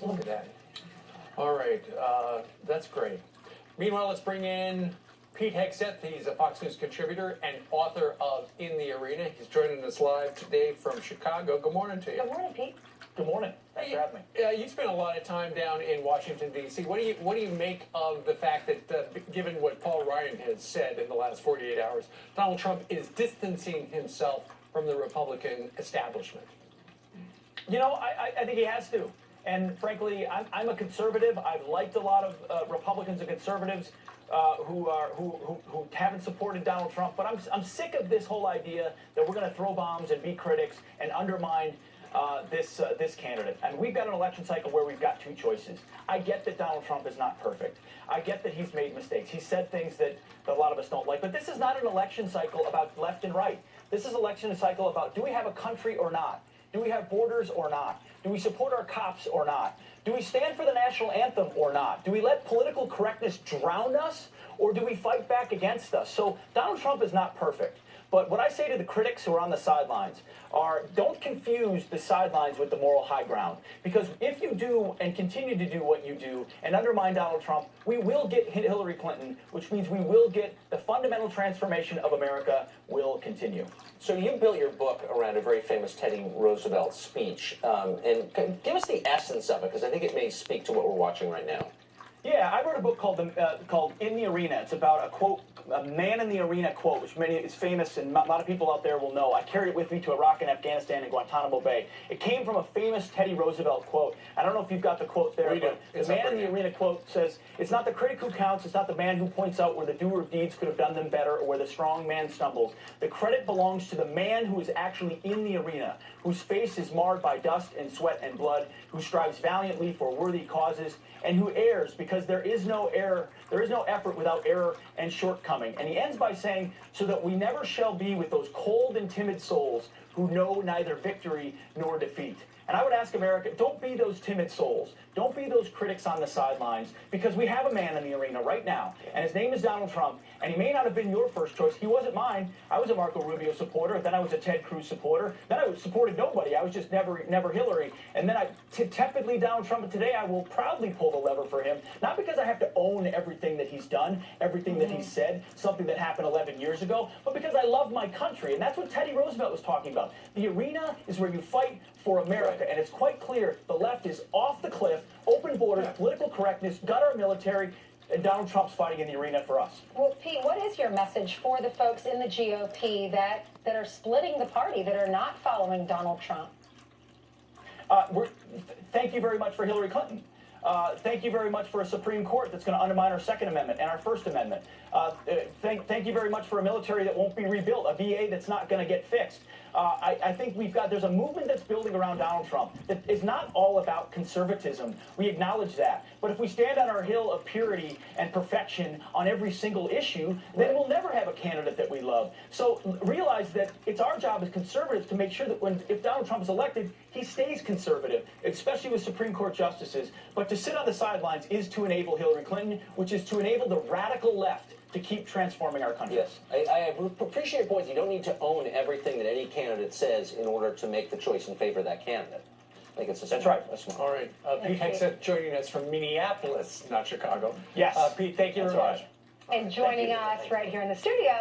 Look at that. All right, that's great. Meanwhile, let's bring in Pete Hegseth. He's a Fox News contributor and author of In the Arena. He's joining us live today from Chicago. Good morning to you. Good morning, Pete. Good morning. Thanks for having me. You spent a lot of time down in Washington, D.C. What do you make of the fact that, given what Paul Ryan has said in the last 48 hours, Donald Trump is distancing himself from the Republican establishment? You know, I think he has to. And frankly, I'm a conservative. I've liked a lot of Republicans and conservatives who haven't supported Donald Trump. But I'm sick of this whole idea that we're going to throw bombs and be critics and undermine this candidate. And we've got an election cycle where we've got two choices. I get that Donald Trump is not perfect. I get that he's made mistakes. He said things that a lot of us don't like. But this is not an election cycle about left and right. This is an election cycle about, do we have a country or not? Do we have borders or not? Do we support our cops or not? Do we stand for the national anthem or not? Do we let political correctness drown us, or do we fight back against us? So Donald Trump is not perfect. But what I say to the critics who are on the sidelines are, don't confuse the sidelines with the moral high ground. Because if you do and continue to do what you do and undermine Donald Trump, we will get Hillary Clinton, which means we will get the fundamental transformation of America will continue. So you built your book around a very famous Teddy Roosevelt speech. And give us the essence of it, because I think it may speak to what we're watching right now. Yeah, I wrote a book called In the Arena. It's about a quote, a man in the arena quote, which many is famous and a lot of people out there will know. I carried it with me to Iraq and Afghanistan and Guantanamo Bay. It came from a famous Teddy Roosevelt quote. I don't know if you've got the quote there, but the man in the arena quote says, "It's not the critic who counts, it's not the man who points out where the doer of deeds could have done them better or where the strong man stumbles. The credit belongs to the man who is actually in the arena, whose face is marred by dust and sweat and blood, who strives valiantly for worthy causes, and who errs because there is no effort without error and shortcoming." And he ends by saying, "So that we never shall be with those cold and timid souls who know neither victory nor defeat." And I would ask America, don't be those timid souls. Don't be those critics on the sidelines, because we have a man in the arena right now, and his name is Donald Trump, and he may not have been your first choice. He wasn't mine. I was a Marco Rubio supporter, then I was a Ted Cruz supporter, then I supported nobody. I was just never Hillary, and then tepidly Donald Trump, and today I will proudly pull the lever for him, not because I have to own everything that he's done, everything that he said, something that happened 11 years ago, but because I love my country, and that's what Teddy Roosevelt was talking about. The arena is where you fight for America, and it's quite clear the left is off the cliff, open borders, political correctness, gut our military, and Donald Trump's fighting in the arena for us. Well, Pete, what is your message for the folks in the GOP that are splitting the party, that are not following Donald Trump? Thank you very much for Hillary Clinton. Thank you very much for a Supreme Court that's going to undermine our Second Amendment and our First Amendment. Thank you very much for a military that won't be rebuilt, a VA that's not going to get fixed. I think there's a movement that's building around Donald Trump that is not all about conservatism. We acknowledge that. But if we stand on our hill of purity and perfection on every single issue, then we'll never have a candidate that we love. So realize that it's our job as conservatives to make sure that if Donald Trump is elected, he stays conservative, especially with Supreme Court justices. But to sit on the sidelines is to enable Hillary Clinton, which is to enable the radical left to keep transforming our country. Yes, I appreciate your point. You don't need to own everything that any candidate says in order to make the choice in favor of that candidate. I think That's right. All right. Pete Hegseth joining us from Minneapolis, not Chicago. Yes. Pete, thank you very much. And joining us right here in the studio